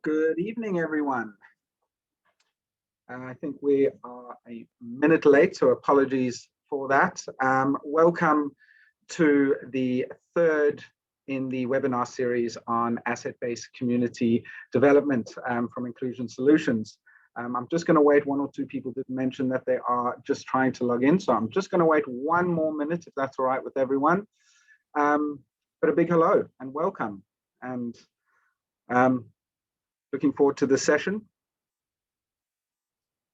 Good evening, everyone. I think we are a minute late, so apologies for that. Welcome to the third in the webinar series on asset-based community development from Inclusion Solutions. I'm just going to wait. One or two people did mention that they are just trying to log in, so I'm just going to wait 1 more minute if that's all right with everyone. But a big hello and welcome, and looking forward to the session.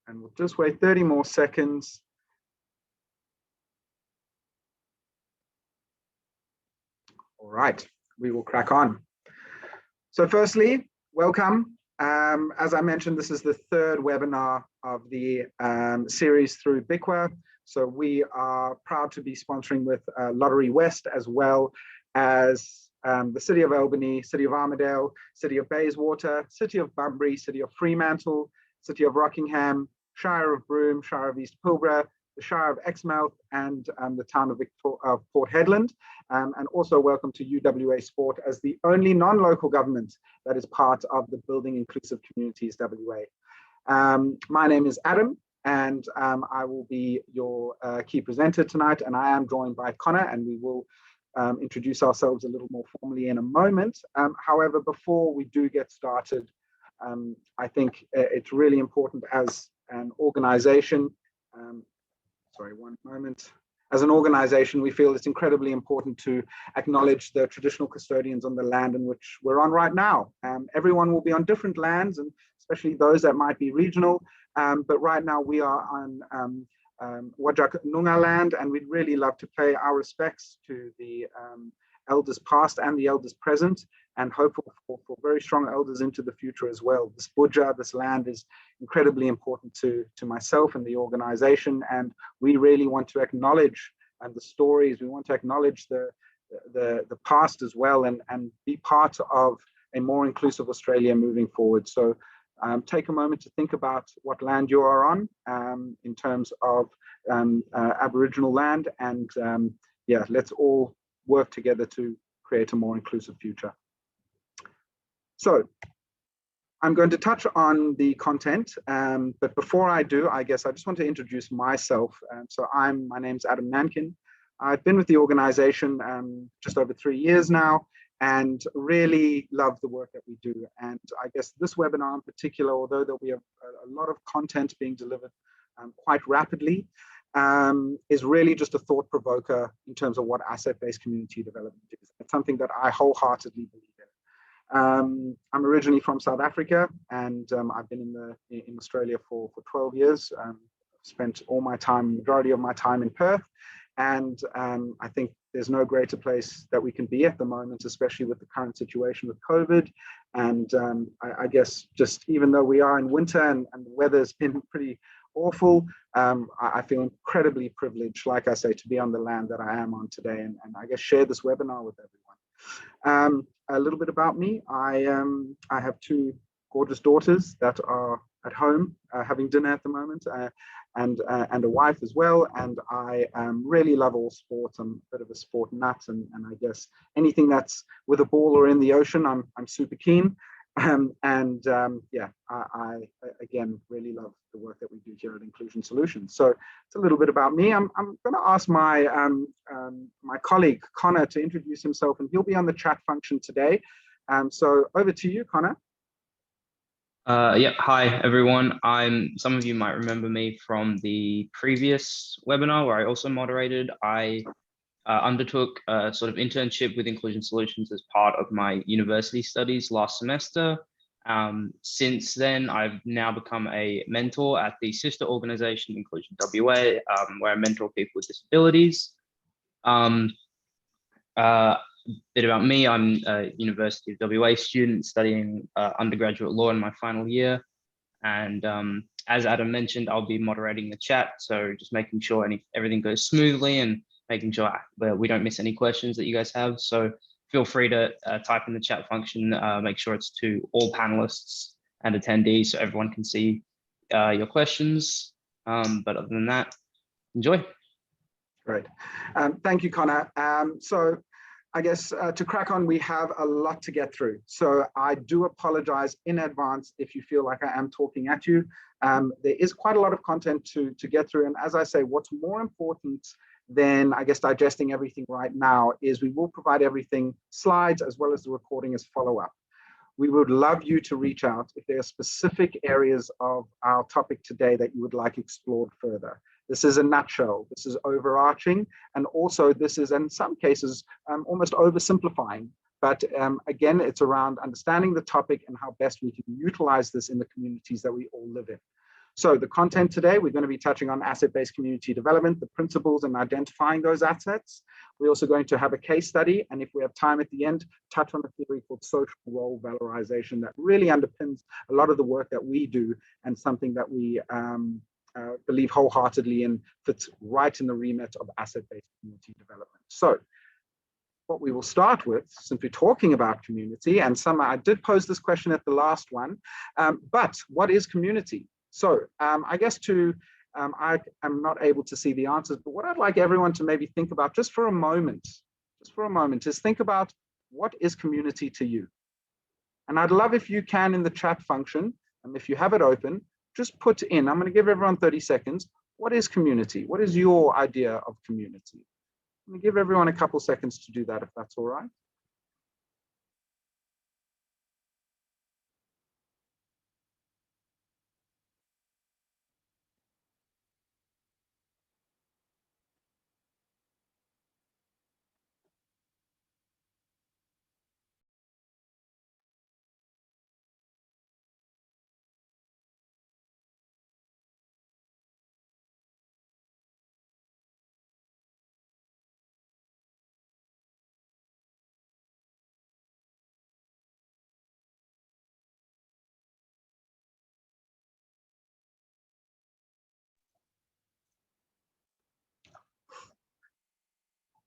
And we'll just wait 30 more seconds. All right, we will crack on. So firstly, welcome. As I mentioned, this is the third webinar of the series through BICWA. So we are proud to be sponsoring with Lottery West, as well as the City of Albany, City of Armidale, City of Bayswater, City of Bunbury, City of Fremantle, City of Rockingham, Shire of Broome, Shire of East Pilbara, the Shire of Exmouth, and the town of Port Hedland. And also welcome to UWA Sport as the only non-local government that is part of the Building Inclusive Communities WA. My name is Adam, and I will be your key presenter tonight, and I am joined by Connor, and we will introduce ourselves a little more formally in a moment. However, before we do get started, I think it's really important as an organization, sorry, 1 moment. As an organization, we feel it's incredibly important to acknowledge the traditional custodians on the land in which we're on right now. Everyone will be on different lands, and especially those that might be regional, but right now we are on Whadjuk Noongar land, and we'd really love to pay our respects to the elders past and the elders present, and hope for very strong elders into the future as well. This Budja, this land, is incredibly important to myself and the organization, and we really want to acknowledge the stories. We want to acknowledge the past as well, and be part of a more inclusive Australia moving forward. So take a moment to think about what land you are on in terms of Aboriginal land, and yeah, let's all work together to create a more inclusive future. So I'm going to touch on the content, but before I do, I guess I just want to introduce myself. So my name's Adam Nankin. I've been with the organization just over 3 years now, and really love the work that we do. And I guess this webinar in particular, although there'll be a lot of content being delivered quite rapidly, is really just a thought provoker in terms of what asset-based community development is. It's something that I wholeheartedly believe in. I'm originally from South Africa, and I've been in Australia for 12 years. Spent majority of my time in Perth, and I think there's no greater place that we can be at the moment, especially with the current situation with COVID. And I guess just even though we are in winter and the weather's been pretty awful, I feel incredibly privileged, like I say, to be on the land that I am on today, and I guess share this webinar with everyone. A little bit about me. I have 2 gorgeous daughters that are at home having dinner at the moment, and a wife as well. And I really love all sports. I'm a bit of a sport nut, and I guess anything that's with a ball or in the ocean, I'm super keen. Yeah, I again really love the work that we do here at Inclusion Solutions. So it's a little bit about me. I'm going to ask my my colleague Connor to introduce himself, and he'll be on the chat function today. So over to you, Connor. Yeah, hi everyone. Some of you might remember me from the previous webinar where I also moderated. I undertook a sort of internship with Inclusion Solutions as part of my university studies last semester. Since then, I've now become a mentor at the sister organization Inclusion WA, where I mentor people with disabilities. Bit about me, I'm a University of WA student studying undergraduate law in my final year. And as Adam mentioned, I'll be moderating the chat. So just making sure everything goes smoothly and making sure we don't miss any questions that you guys have. So feel free to type in the chat function, make sure it's to all panelists and attendees so everyone can see your questions. But other than that, enjoy. Great. Thank you, Connor. So I guess to crack on, we have a lot to get through. So I do apologize in advance if you feel like I am talking at you. There is quite a lot of content to get through. And as I say, what's more important than, I guess, digesting everything right now is we will provide everything, slides, as well as the recording as follow-up. We would love you to reach out if there are specific areas of our topic today that you would like explored further. This is a nutshell. This is overarching. And also this is, in some cases, almost oversimplifying. But again, it's around understanding the topic and how best we can utilize this in the communities that we all live in. So the content today, we're going to be touching on asset-based community development, the principles and identifying those assets. We're also going to have a case study, and if we have time at the end, touch on a theory called social role valorization that really underpins a lot of the work that we do and something that we believe wholeheartedly in, fits right in the remit of asset-based community development. So what we will start with, since we're talking about community, and I did pose this question at the last one, but what is community? So I guess I am not able to see the answers, but what I'd like everyone to maybe think about just for a moment is think about what is community to you? And I'd love if you can in the chat function, and if you have it open, just put in, I'm going to give everyone 30 seconds. What is community? What is your idea of community? I'm going to give everyone a couple seconds to do that if that's all right.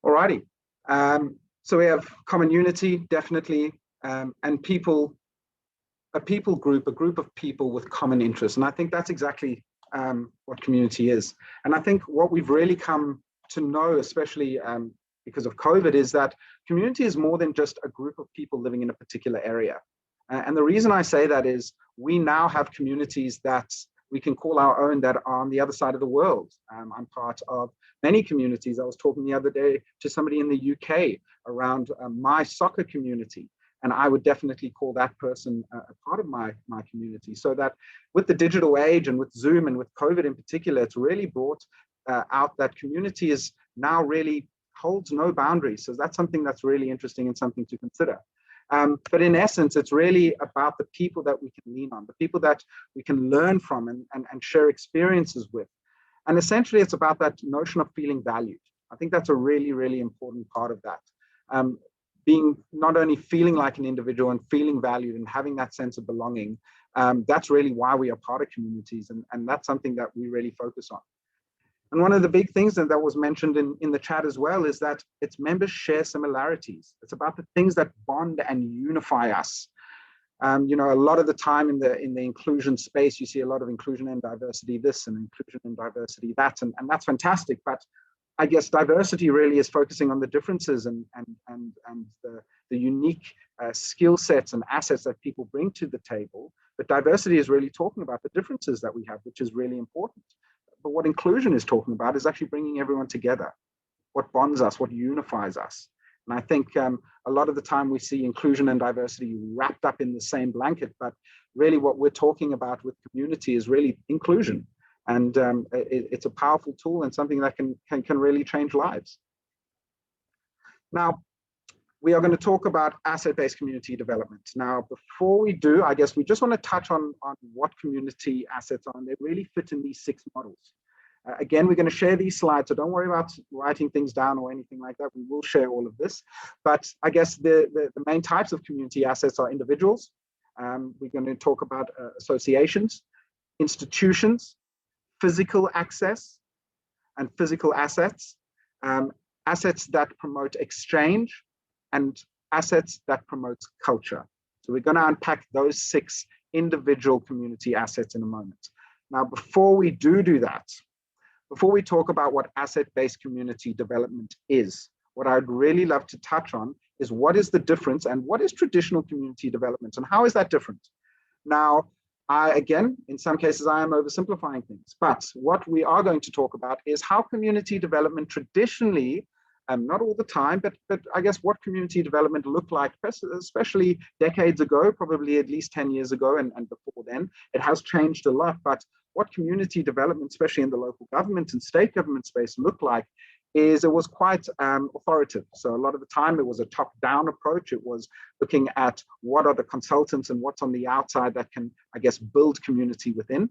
Alrighty. So we have common unity, definitely, and people, a people group, a group of people with common interests. And I think that's exactly what community is. And I think what we've really come to know, especially because of COVID, is that community is more than just a group of people living in a particular area. And the reason I say that is we now have communities that we can call our own that are on the other side of the world. I'm part of many communities. I was talking the other day to somebody in the UK around my soccer community, and I would definitely call that person a part of my community. So that with the digital age and with Zoom and with COVID in particular, it's really brought out that community is now really holds no boundaries. So that's something that's really interesting and something to consider. But in essence, it's really about the people that we can lean on, the people that we can learn from and share experiences with. And essentially, it's about that notion of feeling valued. I think that's a really, really important part of that. Being not only feeling like an individual and feeling valued and having that sense of belonging, that's really why we are part of communities. And that's something that we really focus on. And one of the big things that was mentioned in the chat as well is that its members share similarities. It's about the things that bond and unify us. You know, a lot of the time in the inclusion space, you see a lot of inclusion and diversity this and inclusion and diversity that, and that's fantastic. But I guess diversity really is focusing on the differences and the unique skill sets and assets that people bring to the table. But diversity is really talking about the differences that we have, which is really important. But what inclusion is talking about is actually bringing everyone together. What bonds us, what unifies us. And I think a lot of the time we see inclusion and diversity wrapped up in the same blanket, but really what we're talking about with community is really inclusion. And it's a powerful tool and something that can really change lives. Now, we are going to talk about asset-based community development. Now, before we do, I guess we just want to touch on what community assets are, and they really fit in these 6 models. Again, we're going to share these slides, so don't worry about writing things down or anything like that. We will share all of this. But I guess the main types of community assets are individuals. We're going to talk about associations, institutions, physical access and physical assets, assets that promote exchange, and assets that promote culture. So we're going to unpack those 6 individual community assets in a moment. Now, before we do that, before we talk about what asset-based community development is, what I'd really love to touch on is what is the difference and what is traditional community development and how is that different? Now, again, in some cases, I am oversimplifying things, but what we are going to talk about is how community development traditionally, not all the time, but I guess what community development looked like, especially decades ago, probably at least 10 years ago and before then. It has changed a lot, but what community development, especially in the local government and state government space, looked like is it was quite authoritative. So a lot of the time it was a top-down approach. It was looking at what are the consultants and what's on the outside that can, I guess, build community within.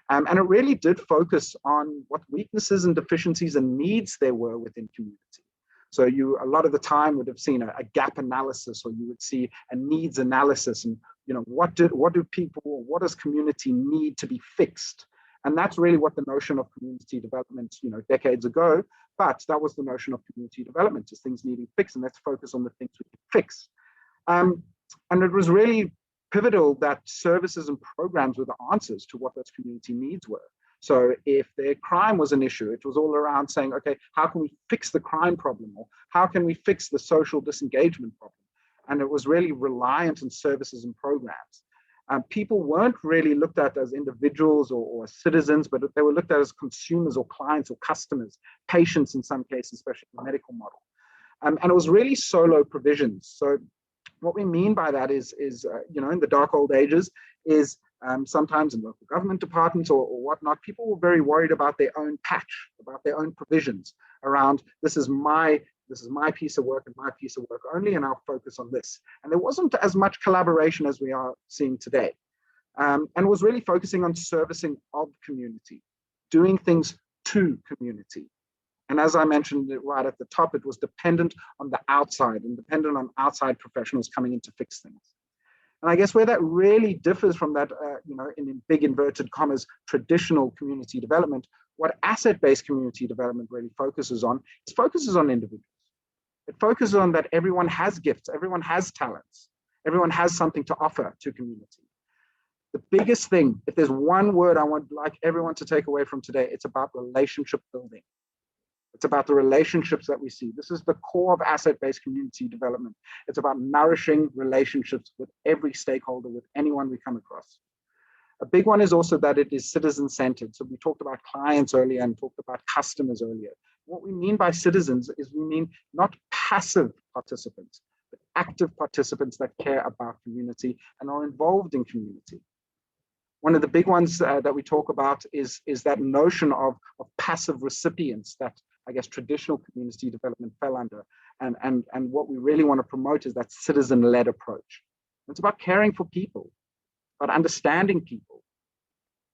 And it really did focus on what weaknesses and deficiencies and needs there were within community. So you, a lot of the time, would have seen a gap analysis, or you would see a needs analysis, and what do people, what does community need to be fixed? And that's really what the notion of community development, decades ago. But that was the notion of community development, is things needing fixed, and let's focus on the things we can fix. And it was really pivotal that services and programs were the answers to what those community needs were. So if their crime was an issue, it was all around saying, okay, how can we fix the crime problem? Or how can we fix the social disengagement problem? And it was really reliant on services and programs. People weren't really looked at as individuals or citizens, but they were looked at as consumers or clients or customers, patients in some cases, especially in the medical model. And it was really solo provisions. So what we mean by that is in the dark old ages, is sometimes in local government departments or whatnot, people were very worried about their own patch, about their own provisions around, this is my piece of work and my piece of work only, and I'll focus on this. And there wasn't as much collaboration as we are seeing today. And was really focusing on servicing of community, doing things to community. And as I mentioned right at the top, it was dependent on the outside and dependent on outside professionals coming in to fix things. And I guess where that really differs from that, in big inverted commas, traditional community development, what asset-based community development really focuses on individuals. It focuses on that everyone has gifts, everyone has talents, everyone has something to offer to community. The biggest thing, if there's one word I would like everyone to take away from today, it's about relationship building. It's about the relationships that we see. This is the core of asset-based community development. It's about nourishing relationships with every stakeholder, with anyone we come across. A big one is also that it is citizen-centered. So we talked about clients earlier and talked about customers earlier. What we mean by citizens is we mean not passive participants, but active participants that care about community and are involved in community. One of the big ones that we talk about is that notion of passive recipients that I guess traditional community development fell under. And what we really want to promote is that citizen-led approach. It's about caring for people, about understanding people.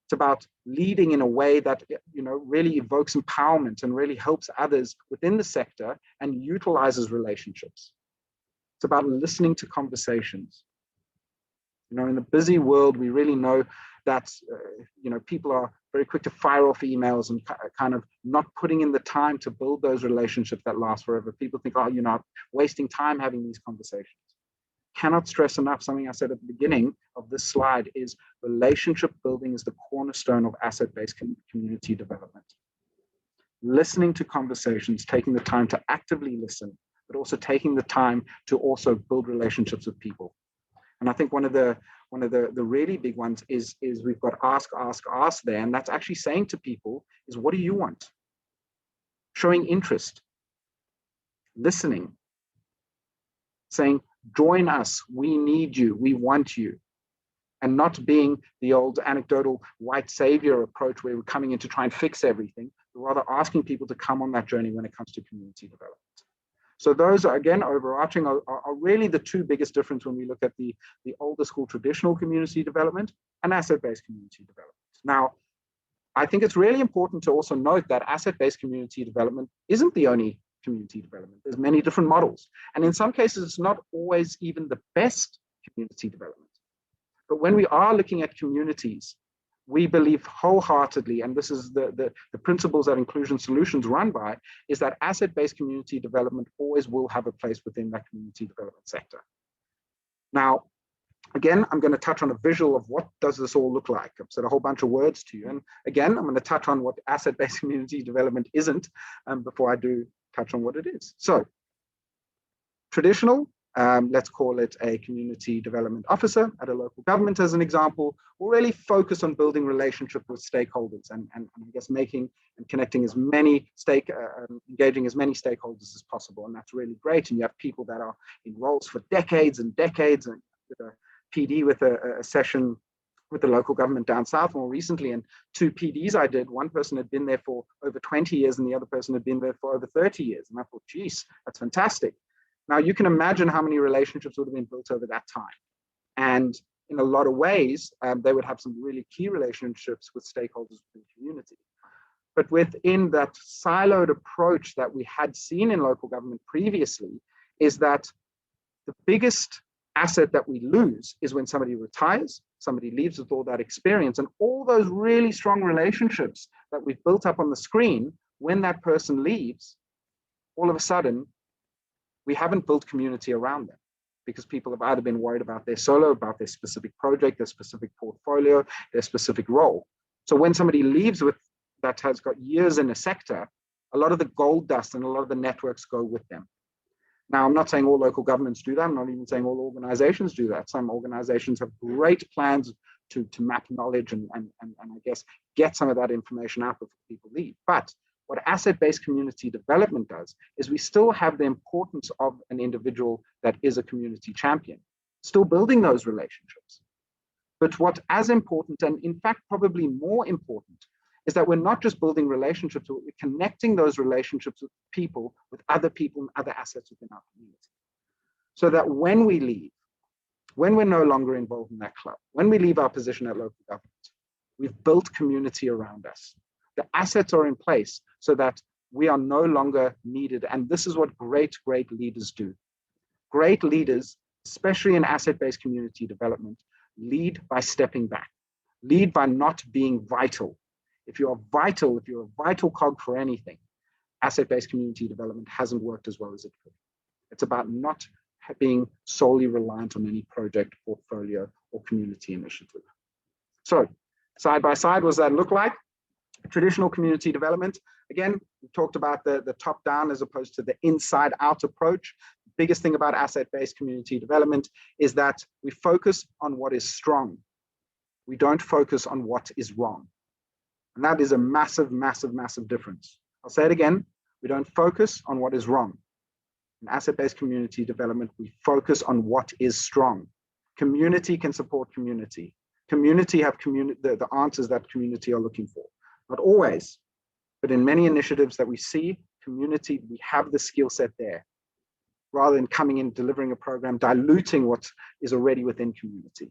It's about leading in a way that really evokes empowerment and really helps others within the sector and utilizes relationships. It's about listening to conversations. In the busy world, we really know that people are very quick to fire off emails and kind of not putting in the time to build those relationships that last forever. People think, oh, you're not wasting time having these conversations. Cannot stress enough something I said at the beginning of this slide is relationship building is the cornerstone of asset-based community development. Listening to conversations, taking the time to actively listen, but also taking the time to also build relationships with people. And I think one of the really big ones is we've got ask there, and that's actually saying to people is, what do you want? Showing interest, listening, saying, join us, we need you, we want you, and not being the old anecdotal white savior approach where we're coming in to try and fix everything, but rather asking people to come on that journey when it comes to community development. So those are, again, overarching, are really the two biggest difference when we look at the older school traditional community development and asset-based community development. Now, I think it's really important to also note that asset-based community development isn't the only community development. There's many different models. And in some cases, it's not always even the best community development. But when we are looking at communities, we believe wholeheartedly, and this is the principles that Inclusion Solutions run by, is that asset-based community development always will have a place within that community development sector. Now, again, I'm going to touch on a visual of what does this all look like. I've said a whole bunch of words to you. And again, I'm going to touch on what asset-based community development isn't before I do touch on what it is. So Traditional, let's call it a community development officer at a local government as an example, will really focus on building relationship with stakeholders and I guess making and connecting as many engaging as many stakeholders as possible. And that's really great. And you have people that are in roles for decades and decades, and with a PD with a session with the local government down south more recently, and 2 PDs I did, one person had been there for over 20 years and the other person had been there for over 30 years. And I thought, geez, that's fantastic. Now you can imagine how many relationships would have been built over that time. And in a lot of ways, they would have some really key relationships with stakeholders within the community. But within that siloed approach that we had seen in local government previously, is that the biggest asset that we lose is when somebody retires, somebody leaves with all that experience, and all those really strong relationships that we've built up on the screen, when that person leaves, all of a sudden, we haven't built community around them, because people have either been worried about their solo, about their specific project, their specific portfolio, their specific role. So when somebody leaves with that has got years in a sector, a lot of the gold dust and a lot of the networks go with them. Now, I'm not saying all local governments do that. I'm not even saying all organizations do that. Some organizations have great plans to map knowledge and I guess get some of that information out before people leave. But what asset-based community development does is we still have the importance of an individual that is a community champion, still building those relationships. But what's as important, and in fact, probably more important, is that we're not just building relationships, we're connecting those relationships with people and other assets within our community. So that when we leave, when we're no longer involved in that club, when we leave our position at local government, we've built community around us. The assets are in place so that we are no longer needed. And this is what great leaders do. Great leaders, especially in asset-based community development, lead by stepping back, lead by not being vital. If you're a vital cog for anything, asset-based community development hasn't worked as well as it could. It's about not being solely reliant on any project, portfolio, or community initiative. So side by side, what does that look like? Traditional community development, again, we talked about the top-down as opposed to the inside-out approach. The biggest thing about asset-based community development is that we focus on what is strong. We don't focus on what is wrong. And that is a massive, massive, massive difference. I'll say it again, we don't focus on what is wrong. In asset-based community development, we focus on what is strong. Community can support community. Community have the answers that community are looking for. Not always, but in many initiatives that we see, community, we have the skill set there, rather than coming in, delivering a program, diluting what is already within community.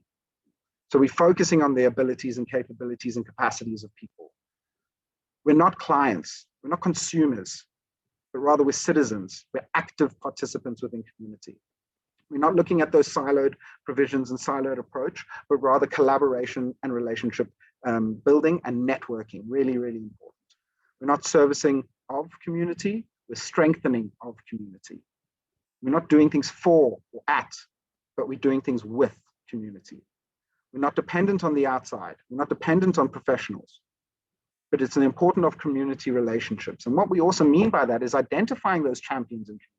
So we're focusing on the abilities and capabilities and capacities of people. We're not clients, we're not consumers, but rather we're citizens, we're active participants within community. We're not looking at those siloed provisions and siloed approach, but rather collaboration and relationship building and networking, really, really important. We're not servicing of community, we're strengthening of community. We're not doing things for or at, but we're doing things with community. We're not dependent on the outside, we're not dependent on professionals, but it's an important of community relationships. And what we also mean by that is identifying those champions in community.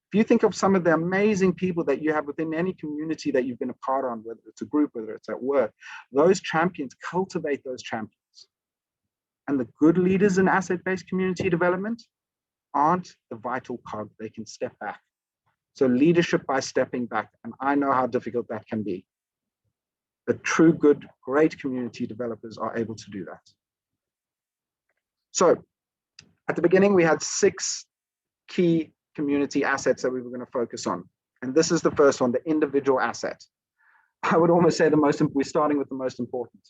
If you think of some of the amazing people that you have within any community that you've been a part of, whether it's a group, whether it's at work, those champions, cultivate those champions. And the good leaders in asset-based community development aren't the vital cog, they can step back. So leadership by stepping back, and I know how difficult that can be. But true, good, great community developers are able to do that. So at the beginning, we had 6 key community assets that we were going to focus on. And this is the first one, the individual asset. I would almost say we're starting with the most important.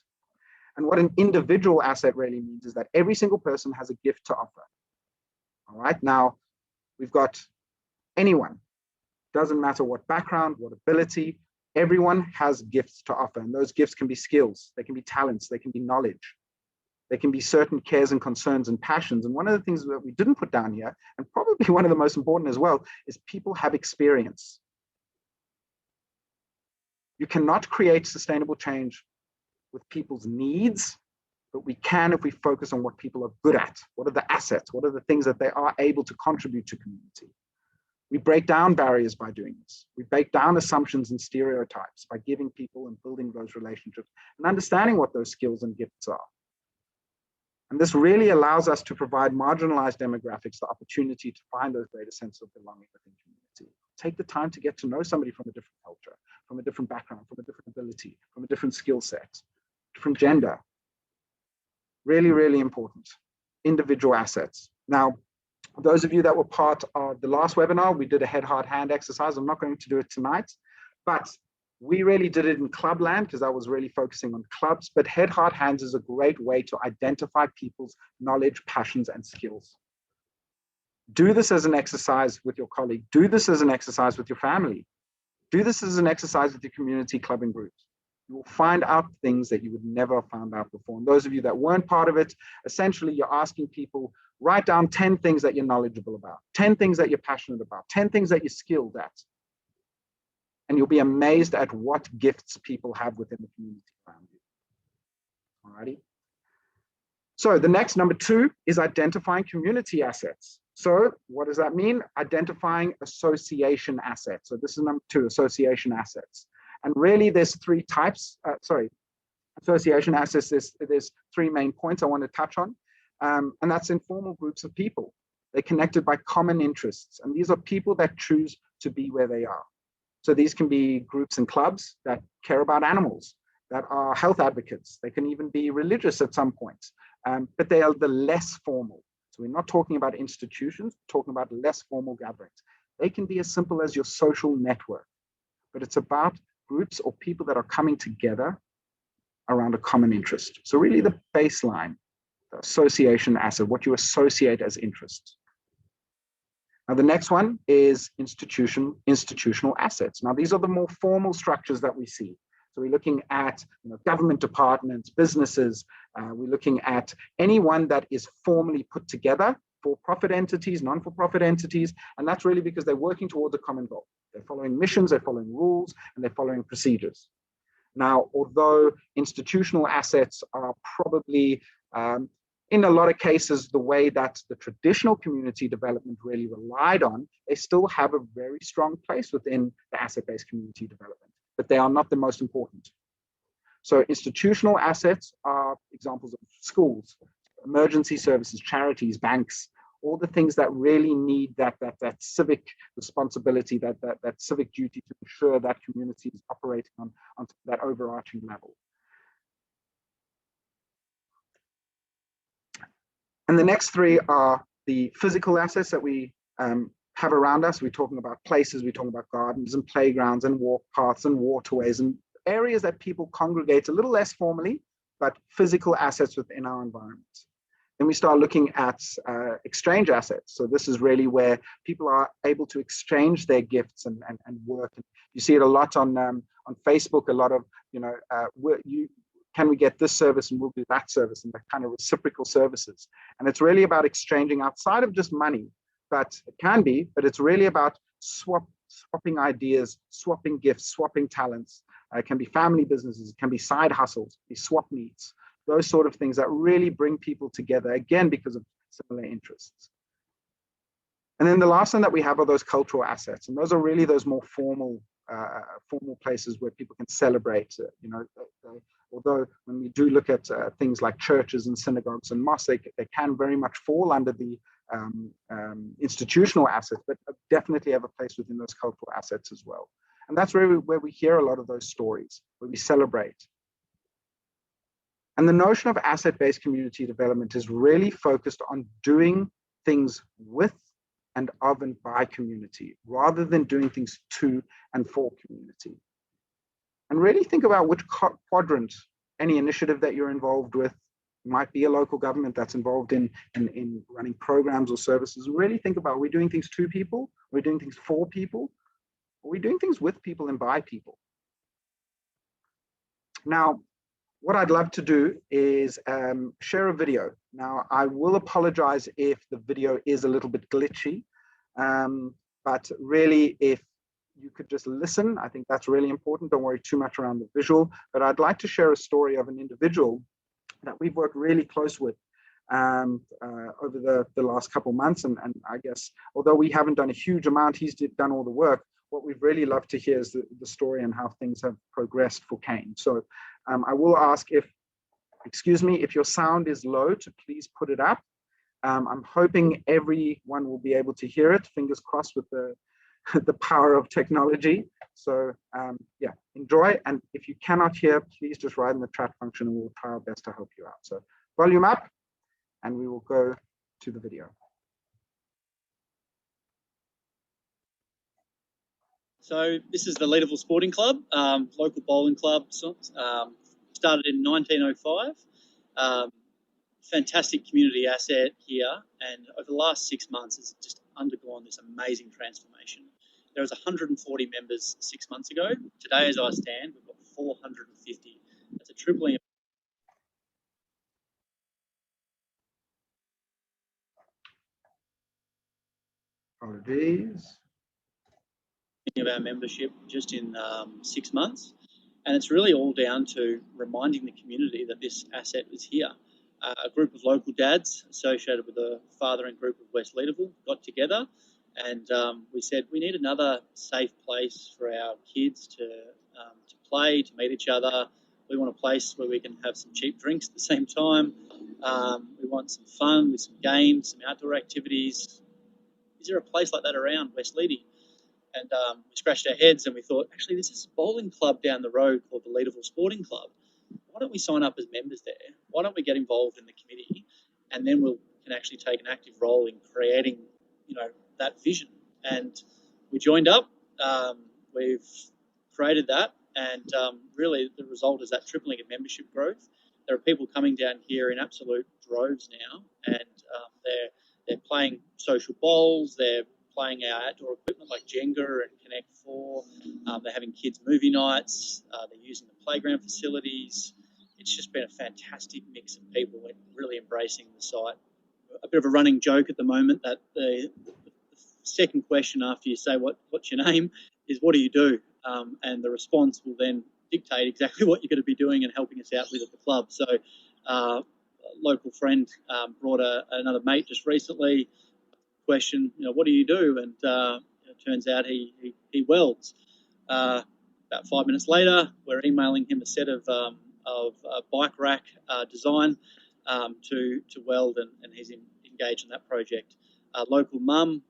And what an individual asset really means is that every single person has a gift to offer. All right, now we've got anyone, doesn't matter what background, what ability, everyone has gifts to offer. And those gifts can be skills, they can be talents, they can be knowledge. They can be certain cares and concerns and passions. And one of the things that we didn't put down here, and probably one of the most important as well, is people have experience. You cannot create sustainable change with people's needs, but we can if we focus on what people are good at. What are the assets? What are the things that they are able to contribute to community? We break down barriers by doing this. We break down assumptions and stereotypes by giving people and building those relationships and understanding what those skills and gifts are. And this really allows us to provide marginalized demographics the opportunity to find those greater sense of belonging within community. Take the time to get to know somebody from a different culture, from a different background, from a different ability, from a different skill set, different gender. Really, really important. Individual assets. Now, those of you that were part of the last webinar, we did a head, heart, hand exercise. I'm not going to do it tonight, but we really did it in Clubland because I was really focusing on clubs. But head, heart, hands is a great way to identify people's knowledge, passions, and skills. Do this as an exercise with your colleague. Do this as an exercise with your family. Do this as an exercise with your community clubbing groups. You will find out things that you would never have found out before. And those of you that weren't part of it, essentially you're asking people, write down 10 things that you're knowledgeable about, 10 things that you're passionate about, 10 things that you're skilled at. And you'll be amazed at what gifts people have within the community around you. All righty. So the next, number 2, is identifying community assets. So what does that mean? Identifying association assets. So this is number 2, association assets. And really there's 3 types, association assets, there's 3 main points I want to touch on. And that's informal groups of people. They're connected by common interests. And these are people that choose to be where they are. So these can be groups and clubs that care about animals, that are health advocates. They can even be religious at some point, but they are the less formal. So we're not talking about institutions, we're talking about less formal gatherings. They can be as simple as your social network, but it's about groups or people that are coming together around a common interest. So really the baseline, the association asset, what you associate as interest. Now, the next one is institutional assets. Now, these are the more formal structures that we see. So we're looking at government departments, businesses. We're looking at anyone that is formally put together, for-profit entities, non-for-profit entities. And that's really because they're working towards a common goal. They're following missions, they're following rules, and they're following procedures. Now, although institutional assets are probably in a lot of cases, the way that the traditional community development really relied on, they still have a very strong place within the asset-based community development, but they are not the most important. So institutional assets are examples of schools, emergency services, charities, banks, all the things that really need that civic responsibility, that civic duty to ensure that community is operating on that overarching level. And the next 3 are the physical assets that we have around us. We're talking about places, we're talking about gardens and playgrounds and walk paths and waterways and areas that people congregate a little less formally, but physical assets within our environment. Then we start looking at exchange assets. So this is really where people are able to exchange their gifts and work. And you see it a lot on Facebook, a lot of, can we get this service and we'll do that service, and that kind of reciprocal services. And it's really about exchanging outside of just money, but it can be, but it's really about swapping ideas, swapping gifts, swapping talents. It can be family businesses, it can be side hustles, it can be swap meets, those sort of things that really bring people together, again, because of similar interests. And then the last one that we have are those cultural assets. And those are really those more formal places where people can celebrate, although when we do look at things like churches and synagogues and mosques, they can very much fall under the institutional assets, but definitely have a place within those cultural assets as well. And that's really where we hear a lot of those stories, where we celebrate. And the notion of asset-based community development is really focused on doing things with and of and by community, rather than doing things to and for community. And really think about which quadrant any initiative that you're involved with might be a local government that's involved in running programs or services. And really think about, are we doing things to people? Are we doing things for people? Are we doing things with people and by people? Now, what I'd love to do is share a video. Now, I will apologize if the video is a little bit glitchy, but really, if you could just listen, I think that's really important. Don't worry too much around the visual, but I'd like to share a story of an individual that we've worked really close with over the last couple months. And I guess, although we haven't done a huge amount, he's done all the work. What we'd really love to hear is the story and how things have progressed for Kane. So I will ask if your sound is low, to please put it up. I'm hoping everyone will be able to hear it. Fingers crossed with the the power of technology. So yeah, enjoy. And if you cannot hear, please just write in the chat function and we'll try our best to help you out. So volume up and we will go to the video. So this is the Leederville Sporting Club, local bowling club, started in 1905. Fantastic community asset here, and over the last 6 months has just undergone this amazing transformation. There was 140 members 6 months ago. Today, as I stand, we've got 450. That's a tripling Apologies. of our membership just in 6 months. And it's really all down to reminding the community that this asset is here. A group of local dads associated with the fathering group of West Leederville got together, and we said we need another safe place for our kids to play, to meet each other. We want a place where we can have some cheap drinks at the same time. We want some fun with some games, some outdoor activities. Is there a place like that around West Leedy? And we scratched our heads and we thought, actually, there's this bowling club down the road called the Leederville Sporting Club. Why don't we sign up as members there? Why don't we get involved in the committee, and then we can actually take an active role in creating, that vision. And we joined up. We've created that, and really the result is that tripling of membership growth. There are people coming down here in absolute droves now, and they're playing social bowls. They're playing our outdoor equipment like Jenga and Connect 4. They're having kids' movie nights. They're using the playground facilities. It's just been a fantastic mix of people really embracing the site. A bit of a running joke at the moment that the second question after you say what's your name is what do you do? And the response will then dictate exactly what you're going to be doing and helping us out with at the club. So a local friend brought another mate just recently. Question, what do you do? And it turns out he welds. About 5 minutes later, we're emailing him a set of bike rack design to weld, and he's engaged in that project. Local mum,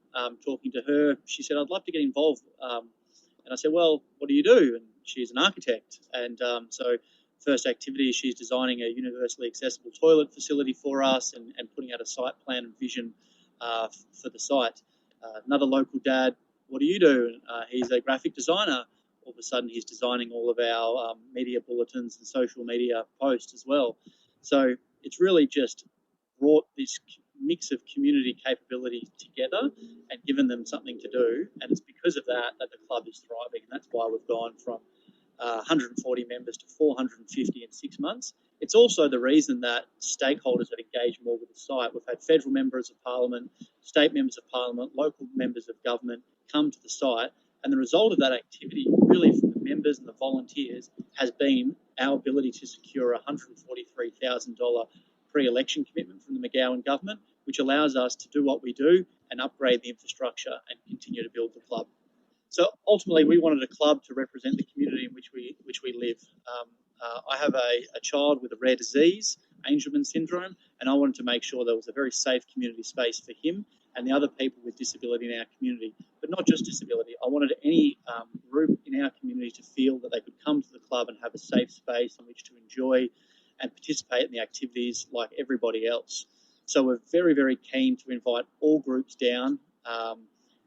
talking to her, she said, I'd love to get involved. And I said, well, what do you do? And she's an architect. And so first activity, she's designing a universally accessible toilet facility for us and putting out a site plan and vision for the site. Another local dad, what do you do? He's a graphic designer. All of a sudden, he's designing all of our media bulletins and social media posts as well. So it's really just brought this mix of community capability together and given them something to do. And it's because of that the club is thriving. And that's why we've gone from 140 members to 450 in 6 months. It's also the reason that stakeholders have engaged more with the site. We've had federal members of parliament, state members of parliament, local members of government come to the site. And the result of that activity, really for the members and the volunteers, has been our ability to secure a $143,000 pre-election commitment from the McGowan government, which allows us to do what we do and upgrade the infrastructure and continue to build the club. So ultimately, we wanted a club to represent the community in which we live. I have a child with a rare disease, Angelman syndrome, and I wanted to make sure there was a very safe community space for him and the other people with disability in our community. But not just disability. I wanted any group in our community to feel that they could come to the club and have a safe space in which to enjoy and participate in the activities like everybody else. So we're very, very keen to invite all groups down,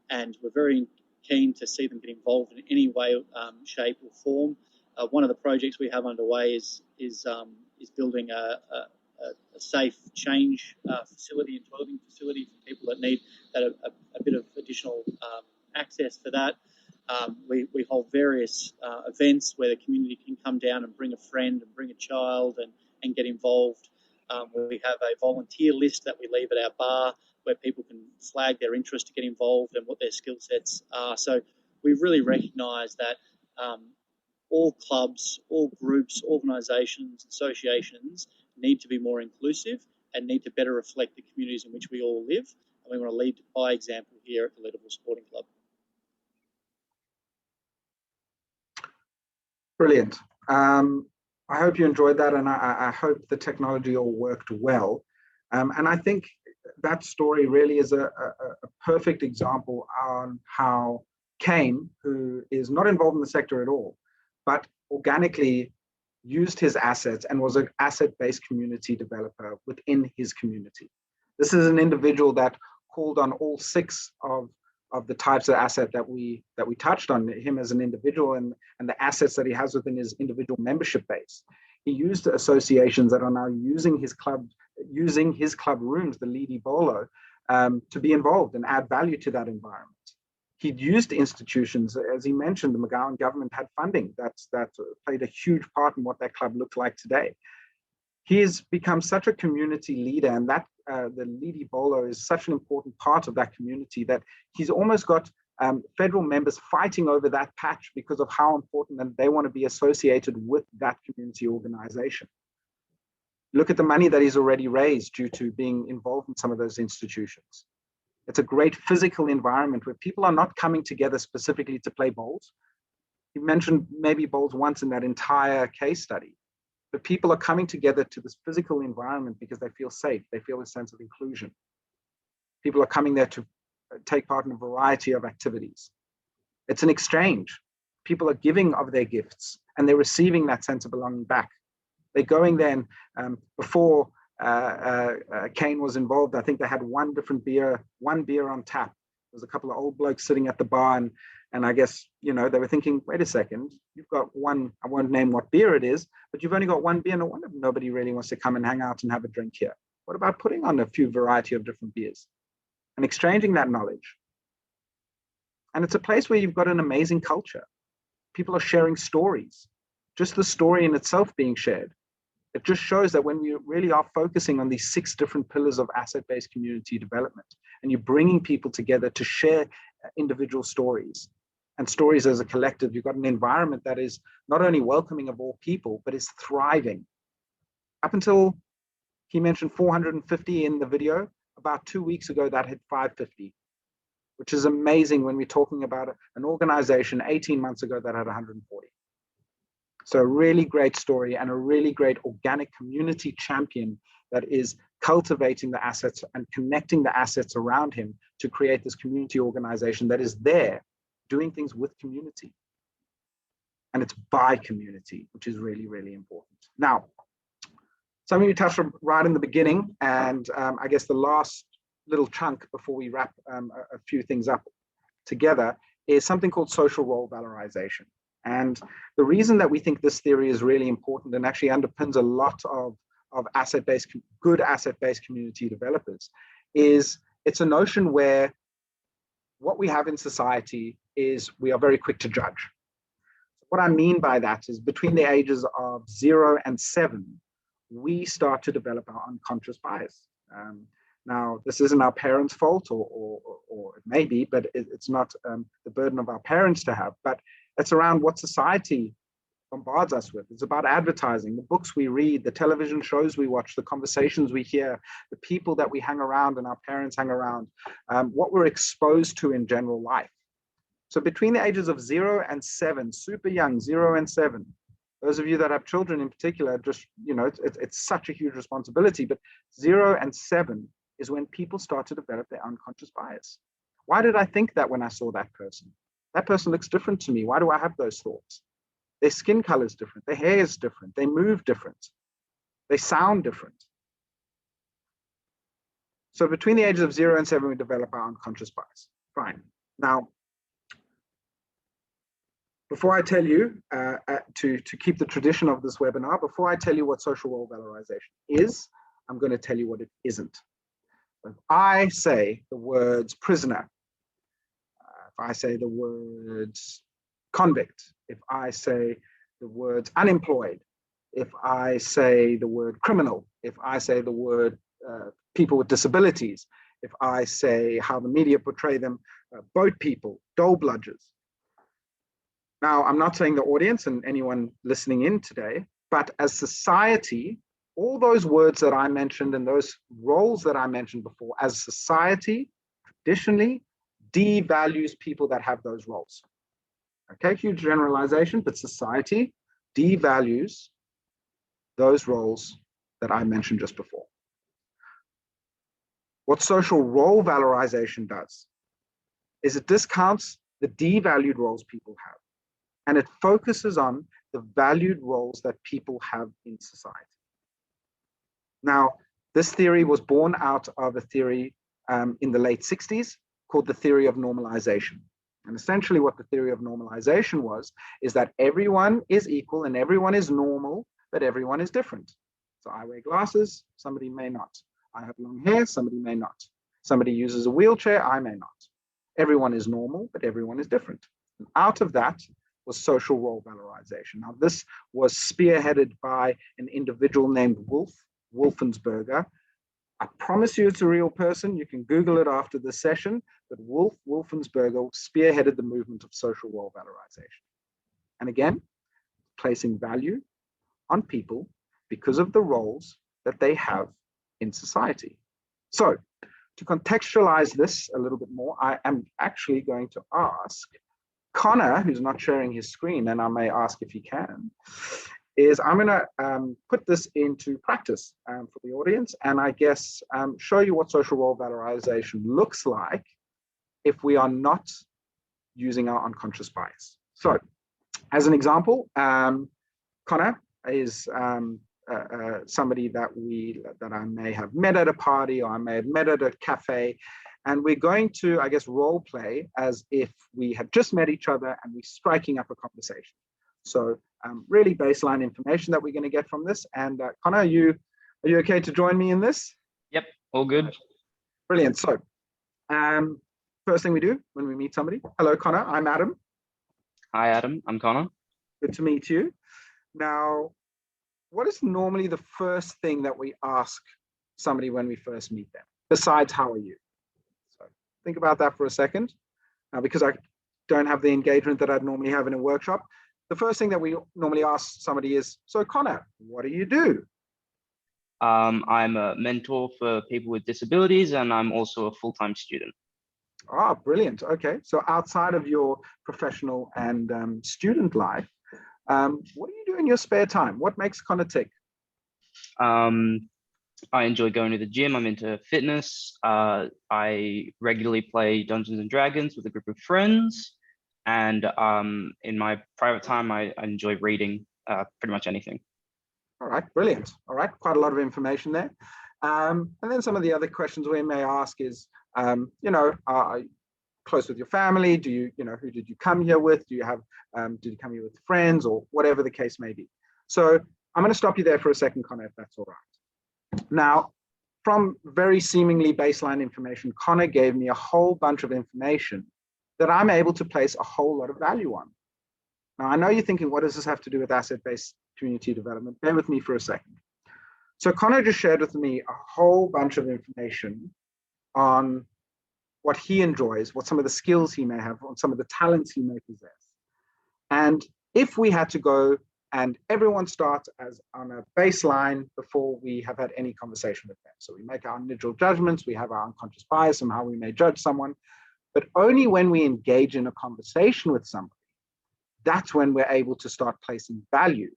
and we're very keen to see them get involved in any way, shape or form. One of the projects we have underway is building a safe change facility and toileting facility for people that need a bit of additional access for that. We hold various events where the community can come down and bring a friend and bring a child and get involved. We have a volunteer list that we leave at our bar where people can flag their interest to get involved and what their skill sets are. So we really recognise that all clubs, all groups, organisations, associations need to be more inclusive, and need to better reflect the communities in which we all live. And we want to lead by example here at the Leederville Sporting Club. Brilliant. I hope you enjoyed that, and I hope the technology all worked well. And I think that story really is a perfect example on how Kane, who is not involved in the sector at all, but organically used his assets and was an asset-based community developer within his community. This is an individual that called on all 6 of the types of asset that we touched on, him as an individual and the assets that he has within his individual membership base. He used associations that are now using his club rooms, the Leedy Bolo, to be involved and add value to that environment. He'd used institutions, as he mentioned, the McGowan government had funding that played a huge part in what that club looked like today. He has become such a community leader, and that the Leedy Bolo is such an important part of that community that he's almost got federal members fighting over that patch because of how important and they want to be associated with that community organization. Look at the money that he's already raised due to being involved in some of those institutions. It's a great physical environment where people are not coming together specifically to play bowls. He mentioned maybe bowls once in that entire case study. But people are coming together to this physical environment because they feel safe. They feel a sense of inclusion. People are coming there to take part in a variety of activities. It's an exchange. People are giving of their gifts and they're receiving that sense of belonging back. They're going there, and before Kane was involved, I think they had one beer on tap. There's a couple of old blokes sitting at the bar, and I guess, you know, they were thinking, wait a second, you've got one, I won't name what beer it is, but you've only got one beer. No wonder nobody really wants to come and hang out and have a drink here. What about putting on a few variety of different beers and exchanging that knowledge? And it's a place where you've got an amazing culture. People are sharing stories, just the story in itself being shared. It just shows that when we really are focusing on these 6 different pillars of asset-based community development, and you're bringing people together to share individual stories and stories as a collective, you've got an environment that is not only welcoming of all people, but is thriving. Up until he mentioned 450 in the video, about 2 weeks ago, that hit 550, which is amazing when we're talking about an organization 18 months ago that had 140. So a really great story and a really great organic community champion that is cultivating the assets and connecting the assets around him to create this community organization that is there doing things with community. And it's by community, which is really, really important. Now, something we touched on right in the beginning, and I guess the last little chunk before we wrap a few things up together, is something called social role valorization. And the reason that we think this theory is really important and actually underpins a lot of good asset-based community developers is it's a notion where what we have in society is we are very quick to judge. What I mean by that is between the ages of 0 and 7, we start to develop our unconscious bias. Now, this isn't our parents' fault, or it may be, but it's not the burden of our parents to have, but it's around what society bombards us with. It's about advertising, the books we read, the television shows we watch, the conversations we hear, the people that we hang around and our parents hang around, what we're exposed to in general life. So between the ages of 0 and 7, super young, 0 and 7, those of you that have children in particular, just, you know, it's such a huge responsibility, but 0 and 7 is when people start to develop their unconscious bias. Why did I think that when I saw that person? That person looks different to me. Why do I have those thoughts? Their skin color is different. Their hair is different. They move different. They sound different. So between the ages of 0 and 7, we develop our unconscious bias. Fine. Now, before I tell you, to keep the tradition of this webinar, before I tell you what social role valorization is, I'm going to tell you what it isn't. If I say the words prisoner, if I say the words convict, if I say the words unemployed, if I say the word criminal, if I say the word people with disabilities, if I say how the media portray them, boat people, dole bludgers. Now, I'm not saying the audience and anyone listening in today, but as society, all those words that I mentioned and those roles that I mentioned before, as society traditionally devalues people that have those roles. Okay, huge generalization, but society devalues those roles that I mentioned just before. What social role valorization does is it discounts the devalued roles people have, and it focuses on the valued roles that people have in society. Now, this theory was born out of a theory in the late 60s called the theory of normalization. And essentially what the theory of normalization was, is that everyone is equal and everyone is normal, but everyone is different. So I wear glasses, somebody may not. I have long hair, somebody may not. Somebody uses a wheelchair, I may not. Everyone is normal, but everyone is different. And out of that was social role valorization. Now, this was spearheaded by an individual named Wolfensberger. I promise you it's a real person. You can Google it after the session, but Wolfensberger spearheaded the movement of social role valorization. And again, placing value on people because of the roles that they have in society. So to contextualize this a little bit more, I am actually going to ask Connor, who's not sharing his screen, and I may ask if he can, is I'm going to put this into practice for the audience, and I guess show you what social role valorization looks like if we are not using our unconscious bias. So as an example, Connor is somebody that I may have met at a party, or I may have met at a cafe, and we're going to, I guess, role play as if we had just met each other and we're striking up a conversation. So really baseline information that we're going to get from this. And Connor, are you okay to join me in this? Yep, all good. Brilliant. So first thing we do when we meet somebody, hello Connor, I'm Adam. Hi Adam, I'm Connor. Good to meet you. Now, what is normally the first thing that we ask somebody when we first meet them, besides how are you? So think about that for a second, because I don't have the engagement that I'd normally have in a workshop. The first thing that we normally ask somebody is, so Connor, what do you do? I'm a mentor for people with disabilities, and I'm also a full-time student. Ah, brilliant. Okay, so outside of your professional and student life, what do you do in your spare time? What makes Connor tick? I enjoy going to the gym. I'm into fitness. I regularly play Dungeons and Dragons with a group of friends. And in my private time, I enjoy reading pretty much anything. All right, brilliant. All right, quite a lot of information there. And then some of the other questions we may ask is, are you close with your family? Do you, who did you come here with? Do you have, did you come here with friends, or whatever the case may be? So I'm going to stop you there for a second, Connor, if that's all right. Now, from very seemingly baseline information, Connor gave me a whole bunch of information that I'm able to place a whole lot of value on. Now, I know you're thinking, what does this have to do with asset-based community development? Bear with me for a second. So Connor just shared with me a whole bunch of information on what he enjoys, what some of the skills he may have, on some of the talents he may possess. And if we had to go and everyone starts as on a baseline before we have had any conversation with them. So we make our individual judgments, we have our unconscious bias and how we may judge someone, but only when we engage in a conversation with somebody, that's when we're able to start placing value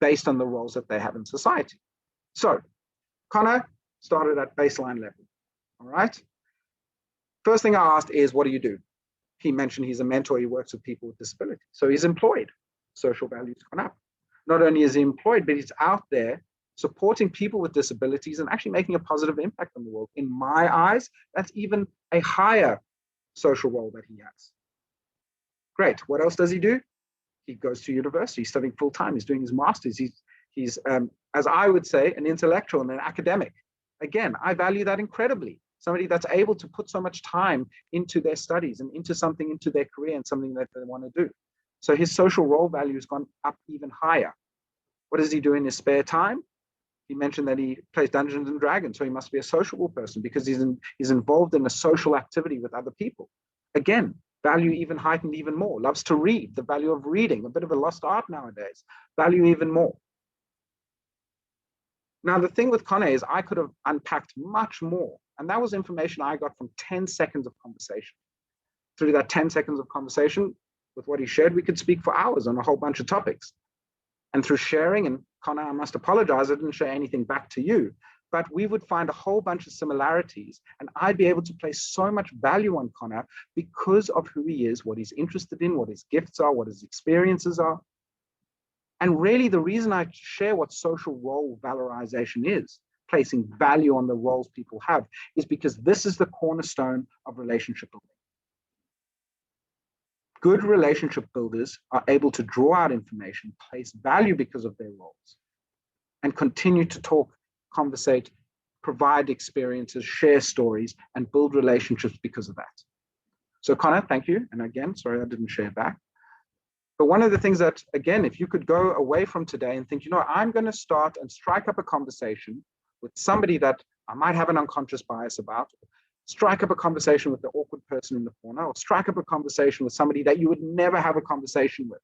based on the roles that they have in society. So Connor started at baseline level, all right? First thing I asked is, what do you do? He mentioned he's a mentor, he works with people with disabilities. So he's employed, social value's gone up. Not only is he employed, but he's out there supporting people with disabilities and actually making a positive impact on the world. In my eyes, that's even a higher social role that he has. Great, what else does he do? He goes to university, he's studying full time, he's doing his master's, he's as I would say, an intellectual and an academic. Again, I value that incredibly. Somebody that's able to put so much time into their studies and into something, into their career and something that they want to do. So his social role value has gone up even higher. What does he do in his spare time? He mentioned that he plays Dungeons and Dragons, so he must be a sociable person because he's involved in a social activity with other people. Again, value even heightened even more. Loves to read, the value of reading, a bit of a lost art nowadays. Value even more. Now, the thing with Connor is I could have unpacked much more. And that was information I got from 10 seconds of conversation. Through that 10 seconds of conversation, with what he shared, we could speak for hours on a whole bunch of topics. And through sharing, and Connor, I must apologize, I didn't share anything back to you, but we would find a whole bunch of similarities. And I'd be able to place so much value on Connor because of who he is, what he's interested in, what his gifts are, what his experiences are. And really, the reason I share what social role valorization is, placing value on the roles people have, is because this is the cornerstone of relationship building. Good relationship builders are able to draw out information, place value because of their roles, and continue to talk, conversate, provide experiences, share stories, and build relationships because of that. So Connor, thank you. And again, sorry I didn't share back. But one of the things that, again, if you could go away from today and think, you know, I'm going to start and strike up a conversation with somebody that I might have an unconscious bias about, strike up a conversation with the awkward person in the corner, or strike up a conversation with somebody that you would never have a conversation with.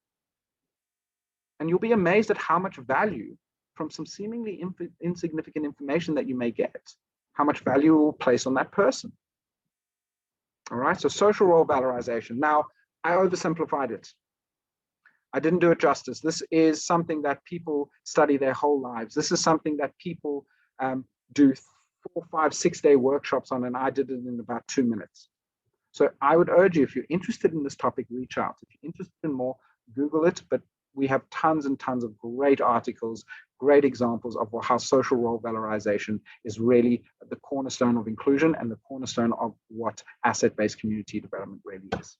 And you'll be amazed at how much value from some seemingly insignificant information that you may get, how much value will place on that person. All right, so social role valorization. Now, I oversimplified it. I didn't do it justice. This is something that people study their whole lives. This is something that people do 4, 5, 6 day workshops on, and I did it in about 2 minutes. So I would urge you, if you're interested in this topic, reach out. If you're interested in more, Google it, but we have tons and tons of great articles, great examples of how social role valorization is really the cornerstone of inclusion and the cornerstone of what asset-based community development really is.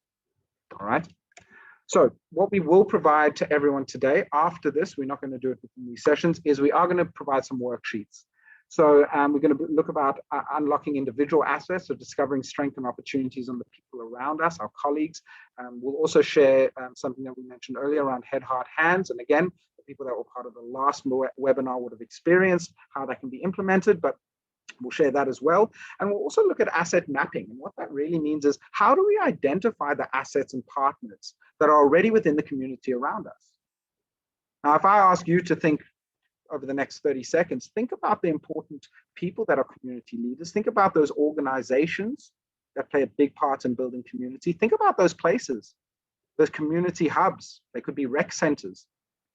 All right. So what we will provide to everyone today, after this, we're not going to do it within these sessions, is we are going to provide some worksheets. So we're going to look about unlocking individual assets, so discovering strengths and opportunities on the people around us, our colleagues. We'll also share something that we mentioned earlier around head, heart, hands. And again, the people that were part of the last webinar would have experienced how that can be implemented, but we'll share that as well. And we'll also look at asset mapping. And what that really means is, how do we identify the assets and partners that are already within the community around us? Now, if I ask you to think over the next 30 seconds, think about the important people that are community leaders. Think about those organizations that play a big part in building community. Think about those places, those community hubs. They could be rec centers.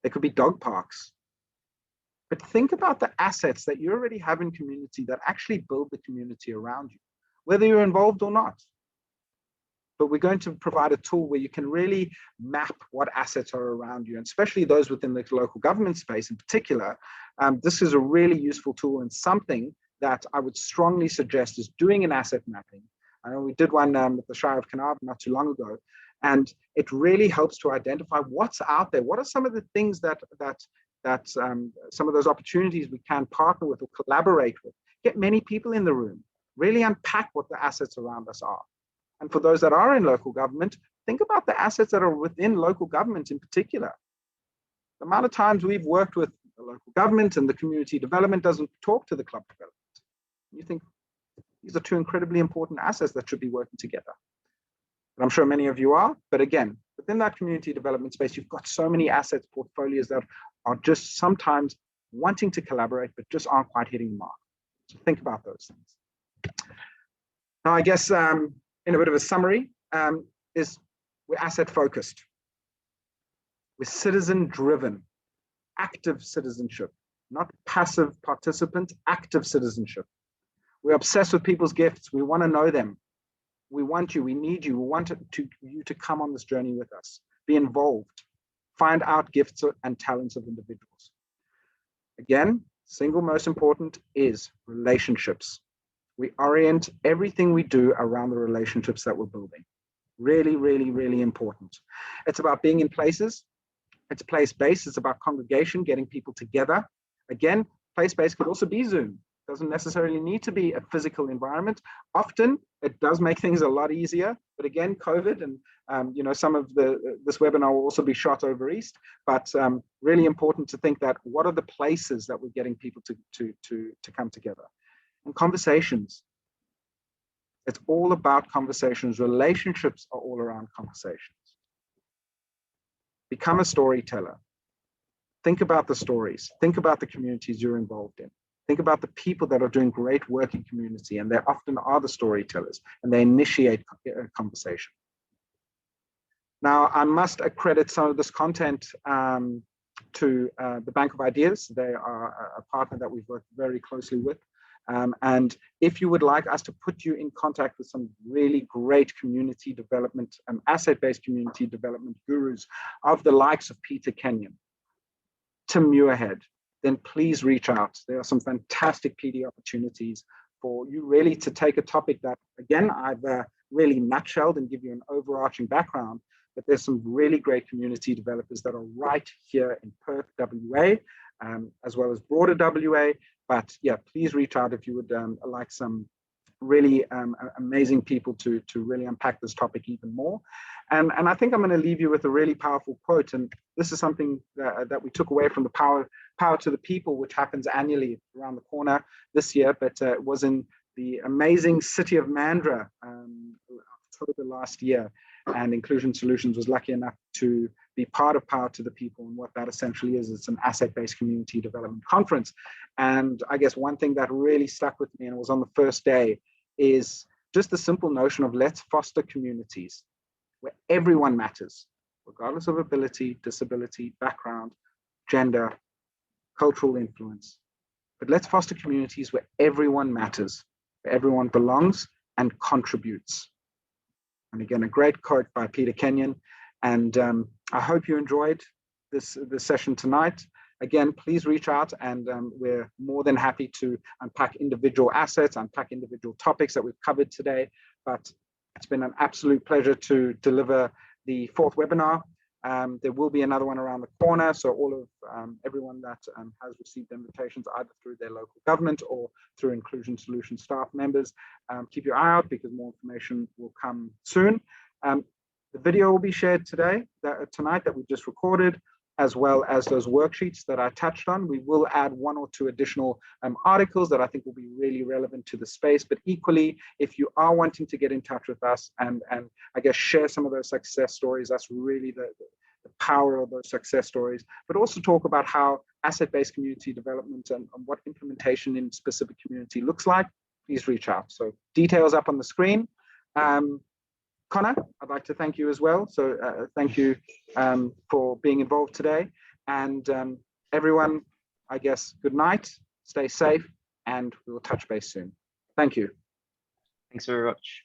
They could be dog parks. But think about the assets that you already have in community that actually build the community around you, whether you're involved or not. But we're going to provide a tool where you can really map what assets are around you, and especially those within the local government space in particular. This is a really useful tool and something that I would strongly suggest is doing an asset mapping. I know we did one with the Shire of Carnarvon not too long ago, and it really helps to identify what's out there. What are some of the things that some of those opportunities we can partner with or collaborate with? Get many people in the room, really unpack what the assets around us are. And for those that are in local government, think about the assets that are within local government in particular. The amount of times we've worked with the local government and the community development doesn't talk to the club development. You think these are two incredibly important assets that should be working together. And I'm sure many of you are, but again, within that community development space, you've got so many assets, portfolios that are just sometimes wanting to collaborate, but just aren't quite hitting the mark. So think about those things. Now, I guess, in a bit of a summary, is we're asset focused. We're citizen driven, active citizenship, not passive participant, active citizenship. We're obsessed with people's gifts. We want to know them. We want you, we need you. We want you to come on this journey with us, be involved, find out gifts and talents of individuals. Again, single most important is relationships. We orient everything we do around the relationships that we're building. Really, really, really important. It's about being in places. It's place-based. It's about congregation, getting people together. Again, place-based could also be Zoom. Doesn't necessarily need to be a physical environment. Often it does make things a lot easier. But again, COVID and some of this webinar will also be shot over East. But really important to think that what are the places that we're getting people to come together? And conversations. It's all about conversations. Relationships are all around conversations. Become a storyteller. Think about the stories. Think about the communities you're involved in. Think about the people that are doing great work in community, and they often are the storytellers, and they initiate a conversation. Now, I must accredit some of this content to the Bank of Ideas. They are a partner that we've worked very closely with. And if you would like us to put you in contact with some really great community development, asset-based community development gurus of the likes of Peter Kenyon, Tim Muirhead, then please reach out. There are some fantastic PD opportunities for you really to take a topic that, again, I've really nutshelled and give you an overarching background, but there's some really great community developers that are right here in Perth, WA, as well as broader WA. But yeah, please reach out if you would like some really amazing people to really unpack this topic even more. And I think I'm going to leave you with a really powerful quote. And this is something that we took away from the Power to the People, which happens annually around the corner this year, but it was in the amazing city of Mandurah, October last year. And Inclusion Solutions was lucky enough to be part of Power to the People. And what that essentially is, it's an asset-based community development conference. And I guess one thing that really stuck with me, and it was on the first day, is just the simple notion of let's foster communities where everyone matters, regardless of ability, disability, background, gender, cultural influence. But let's foster communities where everyone matters, where everyone belongs and contributes. And again, a great quote by Peter Kenyon. And I hope you enjoyed this session tonight. Again, please reach out, and we're more than happy to unpack individual assets, unpack individual topics that we've covered today. But it's been an absolute pleasure to deliver the 4th webinar. There will be another one around the corner. So all of everyone that has received invitations either through their local government or through Inclusion Solutions staff members, keep your eye out because more information will come soon. The video will be shared tonight that we've just recorded, as well as those worksheets that I touched on. We will add 1 or 2 additional articles that I think will be really relevant to the space. But equally, if you are wanting to get in touch with us and I guess share some of those success stories, that's really the power of those success stories, but also talk about how asset-based community development and what implementation in specific community looks like, please reach out. So details up on the screen. Connor, I'd like to thank you as well. So thank you for being involved today. And everyone, I guess, good night, stay safe, and we will touch base soon. Thank you. Thanks very much.